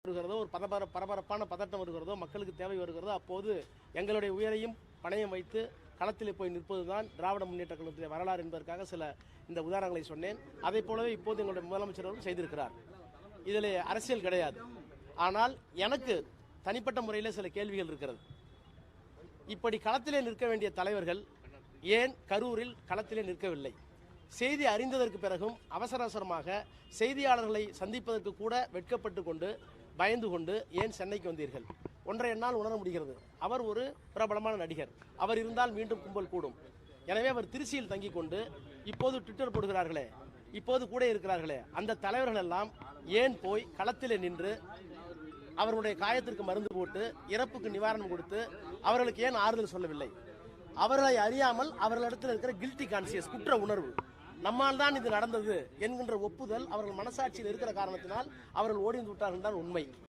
வருகிறதோ, ஒரு பரபரப்பான பதட்டம் வருகிறதோ, மக்களுக்கு தேவை வருகிறதோ, அப்போது எங்களுடைய உயிரையும் பணயம் வைத்து களத்திலே போய் நிற்பதுதான் திராவிட முன்னேற்ற கழகத்திலே வரலாறு என்பதற்காக சில இந்த உதாரணங்களை சொன்னேன். அதை போலவே இப்போது எங்களுடைய முதலமைச்சர் அவர்கள் செய்திருக்கிறார். இதில் அரசியல் கிடையாது. ஆனால் எனக்கு தனிப்பட்ட முறையில் சில கேள்விகள் இருக்கிறது. இப்படி களத்திலே நிற்க வேண்டிய தலைவர்கள் ஏன் கரூரில் களத்திலே நிற்கவில்லை? செய்தி அறிந்ததற்கு பிறகும் அவசரமாக செய்தியாளர்களை சந்திப்பதற்கு கூட வெட்கப்பட்டு கொண்டு பயந்து கொண்டு ஏன் சென்னைக்கு வந்தீர்கள்? ஒன்றை என்னால் உணர முடிகிறது. அவர் ஒரு பிரபலமான நடிகர். அவர் இருந்தால் மீண்டும் கும்பல் கூடும். எனவே அவர் திருச்சியில் தங்கிக் கொண்டு இப்போது ட்விட்டர் போடுகிறார்களே, இப்போது கூட இருக்கிறார்களே, அந்த தலைவர்கள் எல்லாம் ஏன் போய் களத்திலே நின்று அவர்களுடைய காயத்திற்கு மருந்து போட்டு இறப்புக்கு நிவாரணம் கொடுத்து அவர்களுக்கு ஏன் ஆறுதல் சொல்லவில்லை? அவர்களை அறியாமல் அவர்களிடத்தில் இருக்கிற கில்ட்டி கான்சியஸ், குற்ற உணர்வு, நம்மால் தான் இது நடந்தது என்கின்ற ஒப்புதல் அவர்கள் மனசாட்சியில் இருக்கிற காரணத்தினால் அவர்கள் ஓடி வந்து விட்டார்கள் தான் உண்மை.